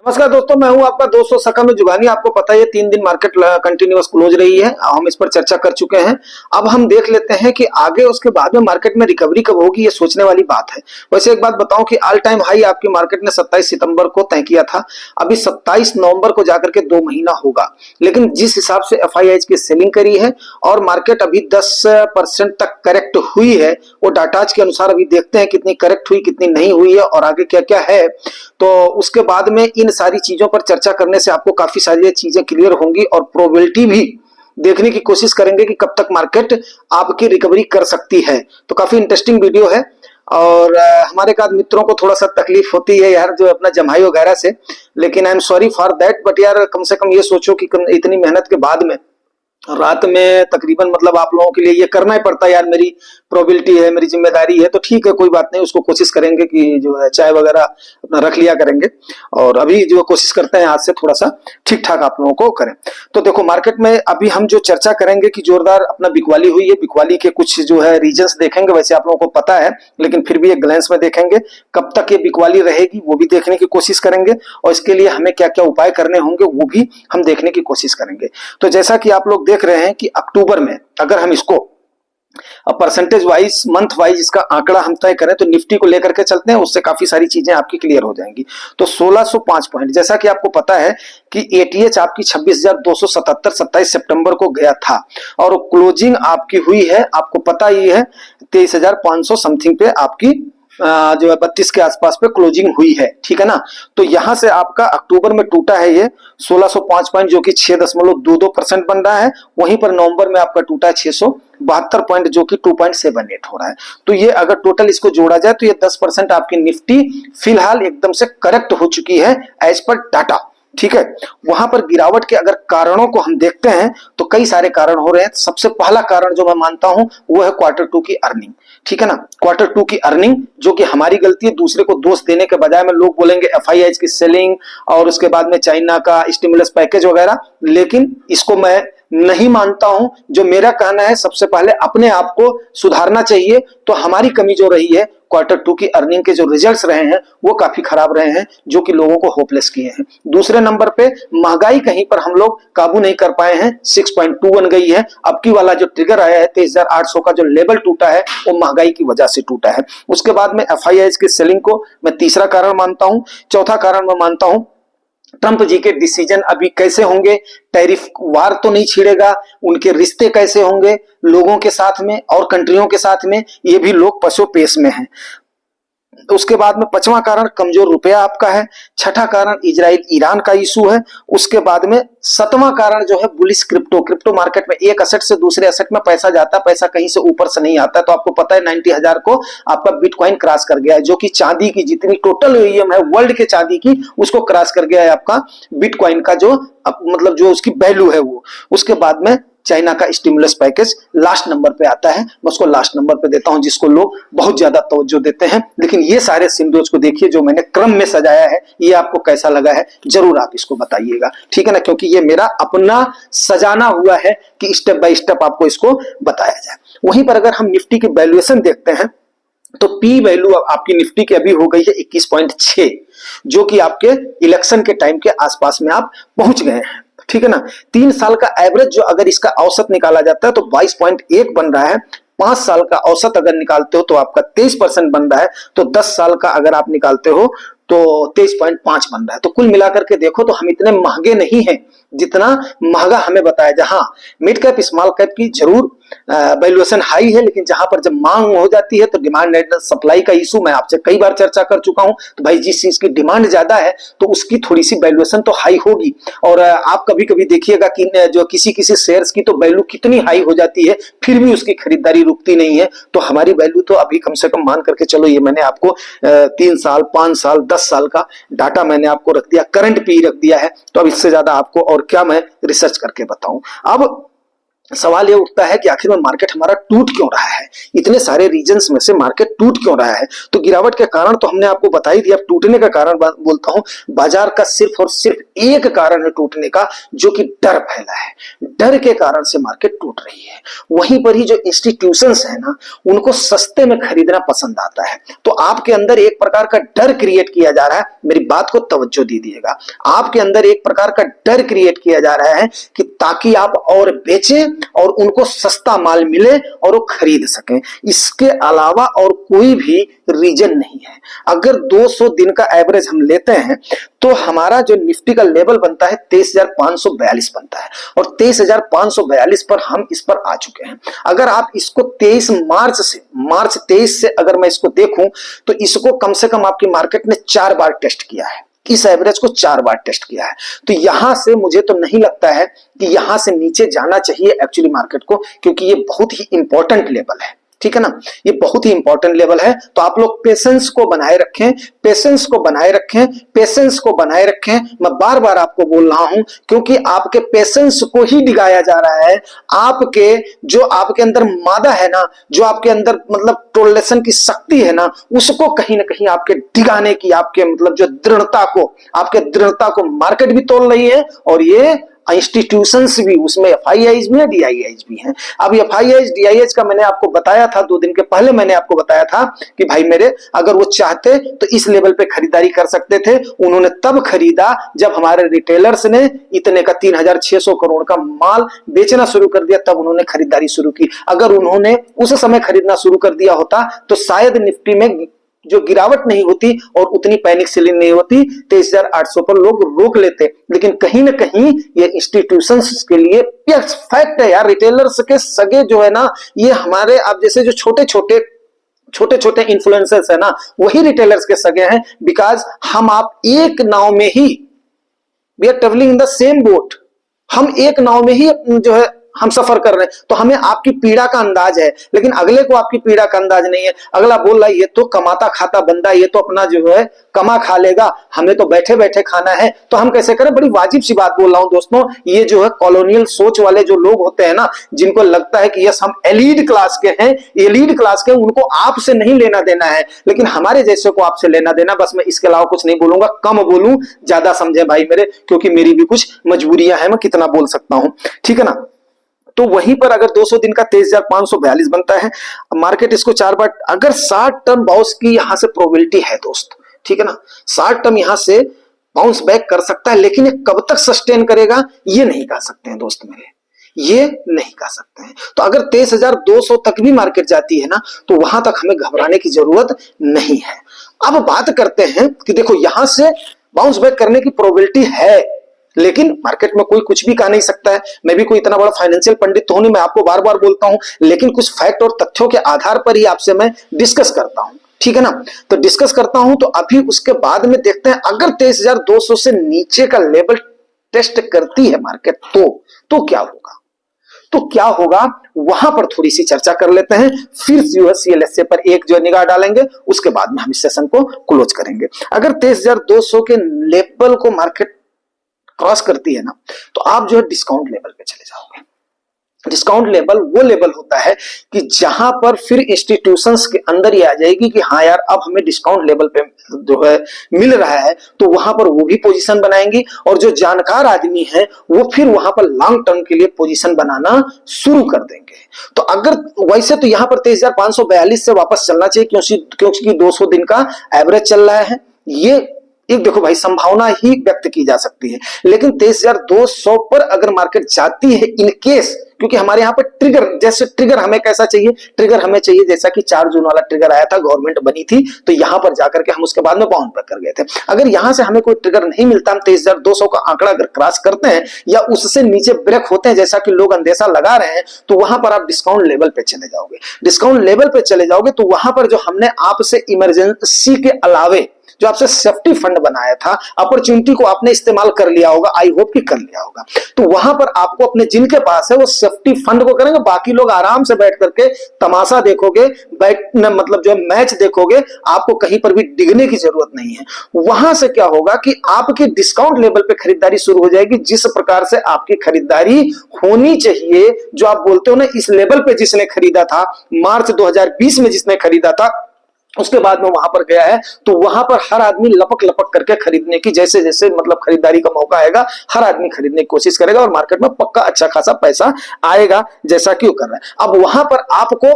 नमस्कार दोस्तों, मैं हूं आपका दोस्त और सका में जुगानी। आपको पता है 3 दिन मार्केट कंटिन्यूअस क्लोज रही है। हम इस पर चर्चा कर चुके हैं। अब हम देख लेते हैं कि आगे उसके बाद में मार्केट में रिकवरी कब होगी, ये सोचने वाली बात है। वैसे एक बात बताऊं कि ऑल टाइम हाई आपकी मार्केट ने 27 सितंबर को तय किया था। अभी 27 नवंबर को जाकर के 2 महीना होगा, लेकिन जिस हिसाब से एफआईआई की सेलिंग करी है और मार्केट अभी 10% तक करेक्ट हुई है, वो डाटाज के अनुसार अभी देखते हैं कितनी करेक्ट हुई, कितनी नहीं हुई है और आगे क्या क्या है। तो उसके बाद में इन सारी चीजों पर चर्चा करने से आपको काफी सारी चीजें क्लियर होंगी और प्रोबेबिलिटी भी देखने की कोशिश करेंगे कि कब तक मार्केट आपकी रिकवरी कर सकती है। तो काफी इंटरेस्टिंग वीडियो है। और हमारे एक आध मित्रों को थोड़ा सा तकलीफ होती है यार, जो अपना जमाई वगैरह से, लेकिन I am sorry for that. But यार कम से कम ये सोचो कि इतनी मेहनत के बाद में रात में तकरीबन मतलब आप लोगों के लिए ये करना ही पड़ता है यार। मेरी प्रोबेबिलिटी है, मेरी जिम्मेदारी है, तो ठीक है, कोई बात नहीं। उसको कोशिश करेंगे कि जो है चाय वगैरह अपना रख लिया करेंगे और अभी जो कोशिश करते हैं आज से थोड़ा सा ठीक ठाक आप लोगों को करें। तो देखो मार्केट में अभी हम जो चर्चा करेंगे कि जोरदार अपना बिकवाली हुई है। बिकवाली के कुछ जो है रीजंस देखेंगे, वैसे आप लोगों को पता है, लेकिन फिर भी एक ग्लैंस में देखेंगे। कब तक ये बिकवाली रहेगी वो भी देखने की कोशिश करेंगे और इसके लिए हमें क्या क्या उपाय करने होंगे वो भी हम देखने की कोशिश करेंगे। तो जैसा कि आप लोग देख रहे हैं कि अक्टूबर में अगर हम इसको परसेंटेज वाइज, मंथ वाइज इसका आंकड़ा हम तय करें तो निफ्टी को लेकर के चलते हैं, उससे काफी सारी चीजें आपकी क्लियर हो जाएंगी। तो 1605 पॉइंट, जैसा कि आपको पता है कि एटीएच आपकी 26,277 27 सितंबर को गया था और क्लोजिंग आपकी हुई है, आपको पता ही है 23,500 समथिंग पे आपकी जो है 32 के आसपास पे क्लोजिंग हुई है, ठीक है ना। तो यहां से आपका अक्टूबर में टूटा है ये 1605 पॉइंट, जो कि 6.22% बन रहा है। वहीं पर नवंबर में आपका टूटा है 672 पॉइंट, जो कि 2.78 हो रहा है। तो ये अगर टोटल इसको जोड़ा जाए तो ये 10% आपकी निफ्टी फिलहाल एकदम से करेक्ट हो चुकी है एज पर डाटा, ठीक है। वहां पर गिरावट के अगर कारणों को हम देखते हैं तो कई सारे कारण हो रहे हैं। सबसे पहला कारण जो मैं मानता हूं वो है Q2 की अर्निंग, ठीक है ना। Q2 की अर्निंग जो कि हमारी गलती है, दूसरे को दोष देने के बजाय में लोग बोलेंगे एफआईआई की सेलिंग और उसके बाद में चाइना का स्टिमुलस पैकेज वगैरह, लेकिन इसको मैं नहीं मानता हूं। जो मेरा कहना है, सबसे पहले अपने आप को सुधारना चाहिए। तो हमारी कमी जो रही है Q2 की अर्निंग के जो रिजल्ट्स रहे हैं वो काफी खराब रहे हैं, जो कि लोगों को होपलेस किए हैं। दूसरे नंबर पे महंगाई कहीं पर हम लोग काबू नहीं कर पाए हैं, 6.2 गई है। अब की वाला जो ट्रिगर आया है 23,800 का जो लेवल टूटा है वो महंगाई की वजह से टूटा है। उसके बाद में एफआईआई की सेलिंग को मैं तीसरा कारण मानता हूं। चौथा कारण मैं मानता हूं ट्रंप जी के डिसीजन अभी कैसे होंगे। टैरिफ वार तो नहीं छिड़ेगा, उनके रिश्ते कैसे होंगे लोगों के साथ में और कंट्रियों के साथ में, ये भी लोग पसोपेश में हैं। उसके बाद में पांचवा कारण कमजोर रुपया आपका है। छठा कारण इजराइल ईरान का इशू है। उसके बाद में सातवां कारण जो है बुलिश क्रिप्टो मार्केट में एक असेट से दूसरे असेट में पैसा जाता है, पैसा कहीं से ऊपर से नहीं आता। तो आपको पता है 90,000 को आपका बिटकॉइन क्रॉस कर गया है, जो कि चांदी की जितनी टोटल ईएम है वर्ल्ड के चांदी की, उसको क्रॉस कर गया है आपका बिटकॉइन का जो मतलब जो उसकी वैल्यू है वो। उसके बाद में चाइना का स्टिमुलस पैकेज लास्ट नंबर पे आता है, मैं उसको लास्ट नंबर पे देता हूं, जिसको लोग बहुत ज्यादा तवज्जो देते हैं। लेकिन ये सारे सिम्बल्स को देखिए जो मैंने क्रम में सजाया है, ये आपको कैसा लगा है जरूर आप इसको बताइएगा, ठीक है ना, क्योंकि ये मेरा अपना सजाना हुआ है कि स्टेप बाय स्टेप आपको इसको बताया जाए। वहीं पर अगर हम निफ्टी की वैल्यूएशन देखते हैं तो पी वैल्यू आपकी निफ्टी की अभी हो गई है 21.6, जो कि आपके इलेक्शन के टाइम के आसपास में आप पहुंच गए हैं, ठीक है ना। 3 साल का एवरेज जो अगर इसका औसत निकाला जाता है तो 22.1 बन रहा है। 5 साल का औसत अगर निकालते हो तो आपका 23% बन रहा है। तो 10 साल का अगर आप निकालते हो तो 23.5 बन रहा है। तो कुल मिलाकर के देखो तो हम इतने महंगे नहीं हैं जितना महंगा हमें बताया जा। हाँ, मिड कैप स्मॉल कैप की जरूर वैल्यूएशन हाई है, लेकिन जहां पर जब मांग हो जाती है तो डिमांड एंड सप्लाई का इशू मैं आपसे कई बार चर्चा कर चुका हूं। तो भाई जिस चीज की डिमांड ज्यादा है तो उसकी थोड़ी सी वैल्यूएशन तो हाई होगी। और आप कभी कभी देखिएगा कि जो किसी किसी शेयर्स की तो वैल्यू कितनी हाई हो जाती है फिर भी उसकी खरीदारी रुकती नहीं है। तो हमारी वैल्यू तो अभी कम से कम मान करके चलो, ये मैंने आपको 3 साल 5 साल 10 साल का डाटा मैंने आपको रख दिया, करंट पी रख दिया है। तो अब इससे ज्यादा आपको और क्या मैं रिसर्च करके बताऊं। अब सवाल ये उठता है कि आखिर में मार्केट हमारा टूट क्यों रहा है, इतने सारे रीजंस में से मार्केट टूट क्यों रहा है। तो गिरावट के कारण तो हमने आपको बता ही दिया। टूटने का कारण बोलता हूं, बाजार का सिर्फ और सिर्फ एक कारण है टूटने का, जो कि डर फैला है। डर के कारण से मार्केट टूट रही है। वहीं पर ही जो इंस्टीट्यूशंस है ना, उनको सस्ते में खरीदना पसंद आता है। तो आपके अंदर एक प्रकार का डर क्रिएट किया जा रहा है। मेरी बात को तवज्जो दीजिएगा, आपके अंदर एक प्रकार का डर क्रिएट किया जा रहा है कि ताकि आप और बेचें और उनको सस्ता माल मिले और वो खरीद सकें। इसके अलावा और कोई भी रीजन नहीं है। अगर 200 दिन का एवरेज हम लेते हैं तो हमारा जो निफ्टी का लेवल बनता है 23,542 बनता है, और 23,542 पर हम इस पर आ चुके हैं। अगर आप इसको 23 मार्च 23 से अगर मैं इसको देखूं तो इसको कम से कम आपकी मार्केट ने 4 बार टेस्ट किया है। इस एवरेज को 4 बार टेस्ट किया है। तो यहां से मुझे तो नहीं लगता है कि यहां से नीचे जाना चाहिए एक्चुअली मार्केट को, क्योंकि ये बहुत ही इंपॉर्टेंट लेवल है। ठीक है ना, ये बहुत ही इंपॉर्टेंट लेवल है। तो आप लोग पेशेंस को बनाए रखें, पेशेंस को बनाए रखें, पेशेंस को बनाए रखें। मैं बार बार आपको बोल रहा हूं, क्योंकि आपके पेशेंस को ही डिगाया जा रहा है। आपके जो आपके अंदर मादा है ना, जो आपके अंदर मतलब टोलरेशन की शक्ति है ना, उसको कहीं ना कहीं आपके डिगाने की, आपके मतलब जो दृढ़ता को, आपके दृढ़ता को मार्केट भी तोल रही है, और ये इंस्टीट्यूशंस भी, उसमें एफआईआईज भी है, डीआईआईज भी हैं। अब एफआईआईज डीआईआईज का मैंने आपको बताया था 2 दिन के पहले, मैंने आपको बताया था कि भाई मेरे, अगर वो चाहते तो इस लेवल पे खरीदारी कर सकते थे। उन्होंने तब खरीदा जब हमारे रिटेलर्स ने इतने का 3,600 करोड़ का माल बेचना शुरू कर दिया, तब उन्होंने खरीदारी शुरू की। अगर उन्होंने उस समय खरीदना शुरू कर दिया होता तो शायद निफ्टी में जो गिरावट नहीं होती और उतनी पैनिक सेलिंग नहीं होती, 23,800 पर लोग रोक लेते। लेकिन कहीं ना कहीं ये इंस्टीट्यूशंस के लिए फैक्ट है यार, रिटेलर्स के सगे जो है ना, ये हमारे आप जैसे जो छोटे छोटे इन्फ्लुएंसर्स है ना, वही रिटेलर्स के सगे हैं। बिकॉज हम आप एक नाव में ही, we are travelling in the same boat, हम एक नाव में ही जो है हम सफर कर रहे हैं। तो हमें आपकी पीड़ा का अंदाज है, लेकिन अगले को आपकी पीड़ा का अंदाज नहीं है। अगला बोल रहा है ये तो कमाता खाता बंदा, ये तो अपना जो है कमा खा लेगा, हमें तो बैठे बैठे खाना है, तो हम कैसे करें। बड़ी वाजिब सी बात बोल रहा हूं दोस्तों। ये जो है कॉलोनियल सोच वाले जो लोग होते हैं ना, जिनको लगता है कि यस हम एलीट क्लास के हैं, एलीट क्लास के, उनको आपसे नहीं लेना देना है, लेकिन हमारे जैसे को आपसे लेना देना। बस मैं इसके अलावा कुछ नहीं बोलूंगा, कम बोलूं, ज्यादा समझे भाई मेरे, क्योंकि मेरी भी कुछ मजबूरियां हैं, मैं कितना बोल सकता हूं। ठीक है ना। तो वहीं पर अगर 200 दिन का 23,542 बनता है, मार्केट इसको 4 बार, अगर 60 टर्म बाउंस की यहां से प्रोबेबिलिटी है दोस्त, ठीक है ना, 60 टर्म यहां से बाउंस बैक कर सकता है, लेकिन ये कब तक सस्टेन करेगा ये नहीं कह सकते हैं दोस्त मेरे, ये नहीं कह सकते हैं। तो अगर 23,200 तक भी मार्केट जाती है ना, तो वहां तक हमें घबराने की जरूरत नहीं है। अब बात करते हैं कि देखो यहां से बाउंस बैक करने की प्रोबेबिलिटी है, लेकिन मार्केट में कोई कुछ भी कह नहीं सकता है। मैं भी कोई इतना बड़ा फाइनेंशियल पंडित तो नहीं, मैं आपको बार बार बोलता हूं, लेकिन कुछ फैक्ट और तथ्यों के आधार पर ही आपसे मैं डिस्कस करता हूं। ठीक है ना, तो डिस्कस करता हूं। तो अभी उसके बाद में देखते हैं, अगर 23,200 से नीचे का लेवल टेस्ट करती है मार्केट तो क्या होगा, तो क्या होगा, वहां पर थोड़ी सी चर्चा कर लेते हैं। फिर CLSA पर एक जो निगाह डालेंगे, उसके बाद में हम इस सेशन को क्लोज करेंगे। अगर 23,200 के लेवल को मार्केट क्रॉस करती है ना, तो आप जो है डिस्काउंट लेवल पे चले जाओगे। डिस्काउंट लेवल वो लेवल होता है कि जहां पर फिर इंस्टीट्यूशंस के अंदर ही आ जाएगी कि हाँ यार अब हमें डिस्काउंट लेवल पे जो है मिल रहा है, तो वहां पर वो भी पोजीशन बनाएंगी, और जो जानकार आदमी है वो फिर वहां पर लॉन्ग टर्म के लिए पोजीशन बनाना शुरू कर देंगे। तो अगर वैसे तो यहां पर 23,542 से वापस चलना चाहिए, क्योंकि 200 दिन का एवरेज चल रहा है। ये एक देखो भाई संभावना ही व्यक्त की जा सकती है, लेकिन 23,200 पर अगर मार्केट जाती है इन केस, क्योंकि हमारे यहाँ पर ट्रिगर, जैसे ट्रिगर हमें कैसा चाहिए, ट्रिगर हमें चाहिए जैसा कि 4 जून वाला ट्रिगर आया था, गवर्नमेंट बनी थी, तो यहां पर जाकर के हम उसके बाद में बाउंड बैक कर गए थे। अगर यहां से हमें कोई ट्रिगर नहीं मिलता, हम 23,200 का आंकड़ा अगर क्रॉस करते हैं या उससे नीचे ब्रेक होते हैं, जैसा कि लोग अंदेशा लगा रहे हैं, तो वहां पर आप डिस्काउंट लेवल पे चले जाओगे। डिस्काउंट लेवल पे चले जाओगे तो वहां पर जो हमने आपसे इमरजेंसी के अलावे जो आपसे सेफ्टी फंड बनाया था, अपॉर्चुनिटी को आपने इस्तेमाल कर लिया होगा, आई होप कि कर लिया होगा। तो वहां पर आपको अपने जिनके पास है वो सेफ्टी फंड को करेंगे, बाकी लोग आराम से बैठ करके तमाशा देखोगे, मतलब जो है मैच देखोगे, आपको कहीं पर भी डिगने की जरूरत नहीं है। वहां से क्या होगा कि आपकी डिस्काउंट लेवल पे खरीदारी शुरू हो जाएगी, जिस प्रकार से आपकी खरीदारी होनी चाहिए, जो आप बोलते हो ना इस लेवल पे जिसने खरीदा था मार्च 2020 में, जिसने खरीदा था उसके बाद में वहां पर गया है, तो वहां पर हर आदमी लपक लपक करके खरीदने की, जैसे जैसे मतलब खरीदारी का मौका आएगा हर आदमी खरीदने की कोशिश करेगा और मार्केट में पक्का अच्छा खासा पैसा आएगा, जैसा कि वो कर रहा है। अब वहां पर आपको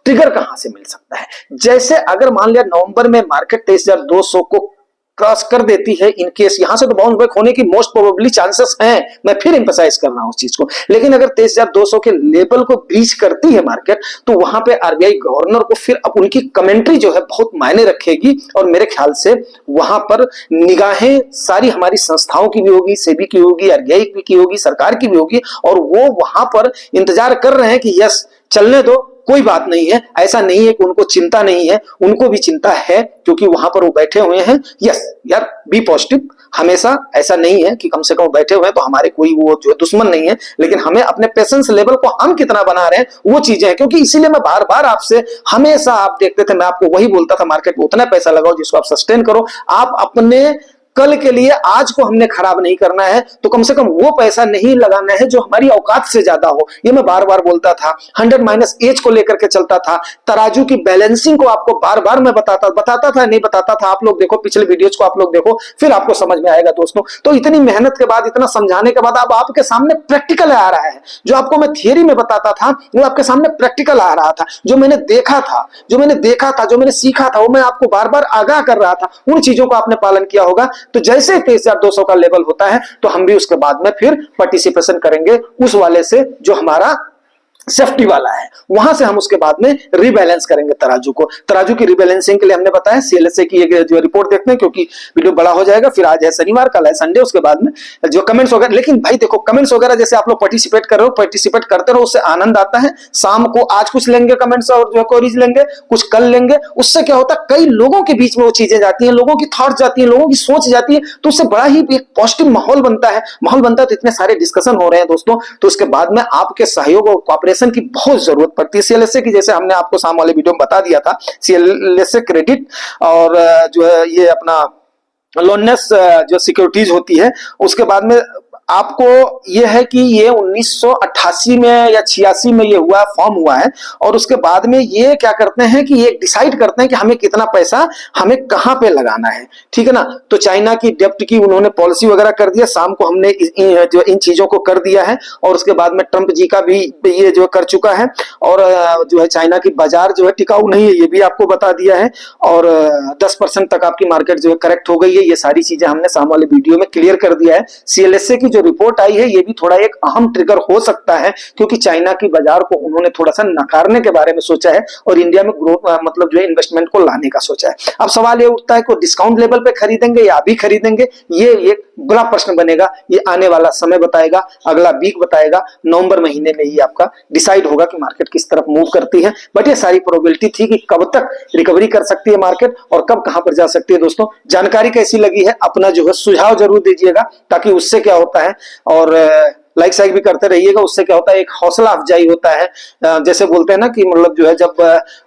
ट्रिगर कहां से मिल सकता है? जैसे अगर मान लिया नवंबर में मार्केट 23,200 को क्रॉस कर देती है, इन केस यहां से तो बाउंस बैक होने की मोस्ट प्रोबेबली चांसेस हैं, मैं फिर एम्फसाइज कर रहा हूं उस चीज को, लेकिन अगर 23,200 के लेवल को ब्रीच करती है मार्केट, तो वहां पे आरबीआई गवर्नर को फिर अब उनकी कमेंट्री जो है बहुत मायने रखेगी, और मेरे ख्याल से वहां पर निगाहें सारी हमारी संस्थाओं की भी होगी, सेबी की होगी, आरबीआई की होगी, सरकार की भी होगी, और वो वहां पर इंतजार कर रहे हैं कि यस चलने दो, कोई बात नहीं है। ऐसा नहीं है कि उनको चिंता नहीं है, उनको भी चिंता है, क्योंकि वहां पर वो बैठे हुए हैं। यस यार, बी पॉजिटिव, हमेशा ऐसा नहीं है कि कम से कम बैठे हुए हैं तो हमारे कोई वो जो दुश्मन नहीं है, लेकिन हमें अपने पेशेंस लेवल को हम कितना बना रहे हैं वो चीजें हैं। क्योंकि इसीलिए मैं बार बार आपसे, हमेशा आप देखते थे मैं आपको वही बोलता था, मार्केट में उतना पैसा लगाओ जिसको आप सस्टेन करो। आप अपने कल के लिए आज को हमने खराब नहीं करना है, तो कम से कम वो पैसा नहीं लगाना है जो हमारी औकात से ज्यादा हो। ये मैं बार बार बोलता था, 100 माइनस एज को लेकर के चलता था, तराजू की बैलेंसिंग को आपको बार बार मैं बताता था नहीं बताता था। आप लोग देखो पिछले वीडियोज को, आप लोग देखो, फिर आपको समझ में आएगा दोस्तों। तो इतनी मेहनत के बाद, इतना समझाने के बाद अब आपके सामने प्रैक्टिकल आ रहा है। जो आपको मैं थियरी में बताता था वो आपके सामने प्रैक्टिकल आ रहा था। जो मैंने देखा था, जो मैंने सीखा था, वो मैं आपको बार बार आगाह कर रहा था। उन चीजों का आपने पालन किया होगा, तो जैसे 23,200 का लेवल होता है तो हम भी उसके बाद में फिर पार्टिसिपेशन करेंगे उस वाले से जो हमारा सेफ्टी वाला है, वहां से हम उसके बाद में रिबैलेंस करेंगे तराजू को। तराजू की रिबैलेंसिंग के लिए हमने बताया सीएलएसए की जो रिपोर्ट देखते हैं, क्योंकि वीडियो बड़ा हो जाएगा। फिर आज है शनिवार, कल है संडे, उसके बाद में जो कमेंट्स वगैरह, लेकिन भाई देखो कमेंट्स वगैरह जैसे आप लोग पार्टिसिपेट कर रहे हो, पार्टिसिपेट करते रहो, उससे आनंद आता है। शाम को आज कुछ लेंगे कमेंट्स और जो क्वेरीज लेंगे, कुछ कल लेंगे। उससे क्या होता है, कई लोगों के बीच में वो चीजें जाती हैं, लोगों की थॉट जाती है, लोगों की सोच जाती है, तो उससे बड़ा ही एक पॉजिटिव माहौल बनता है। तो इतने सारे डिस्कशन हो रहे हैं दोस्तों, तो उसके बाद में आपके सहयोग और कोऑपरेशन की बहुत जरूरत पड़ती है। सीएलएसए की जैसे हमने आपको सामने वाले वीडियो में बता दिया था, सीएलएसए क्रेडिट और जो है ये अपना लोननेस जो सिक्योरिटीज होती है, उसके बाद में आपको ये है कि ये 1988 में या 86 में ये हुआ, फॉर्म हुआ है। और उसके बाद में ये क्या करते हैं कि ये डिसाइड करते हैं कि हमें कितना पैसा हमें कहां पे लगाना है, ठीक है ना। तो चाइना की डेप्ट की उन्होंने पॉलिसी वगैरह कर दिया, शाम को हमने जो इन चीजों को कर दिया है। और उसके बाद में ट्रंप जी का भी ये जो कर चुका है, और जो है चाइना की बाजार जो है टिकाऊ नहीं है, ये भी आपको बता दिया है। और 10% तक आपकी मार्केट जो है करेक्ट हो गई है। ये सारी चीजें हमने सामने वाले वीडियो में क्लियर कर दिया है। सीएलएसए की जो रिपोर्ट आई है, ये भी थोड़ा एक अहम ट्रिगर हो सकता है, क्योंकि चाइना की बाजार को उन्होंने थोड़ा सा नकारने के बारे में सोचा है और इंडिया में ग्रोथ मतलब जो है इन्वेस्टमेंट को लाने का सोचा है। अब सवाल ये उठता है कि डिस्काउंट लेवल पे खरीदेंगे या अभी खरीदेंगे, ये एक बड़ा प्रश्न बनेगा। ये आने वाला समय बताएगा, अगला वीक बताएगा, नवंबर महीने में ही आपका डिसाइड होगा कि मार्केट किस तरफ मूव करती है। बट ये सारी प्रोबेबिलिटी थी कि कब तक रिकवरी कर सकती है मार्केट और कब कहां पर जा सकती है। दोस्तों जानकारी कैसी लगी है, अपना जो है सुझाव जरूर दीजिएगा, ताकि उससे क्या होता है, और लाइक साइक भी करते रहिएगा। उससे क्या होता है, एक हौसला अफजाई होता है। जैसे बोलते हैं ना कि मतलब जो है जब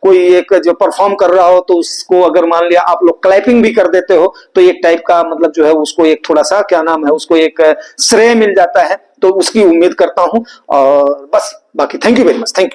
कोई एक जो परफॉर्म कर रहा हो तो उसको अगर मान लिया आप लोग क्लैपिंग भी कर देते हो, तो एक टाइप का मतलब जो है उसको एक थोड़ा सा क्या नाम है, उसको एक श्रेय मिल जाता है। तो उसकी उम्मीद करता हूं, और बस बाकी thank you very much, thank you.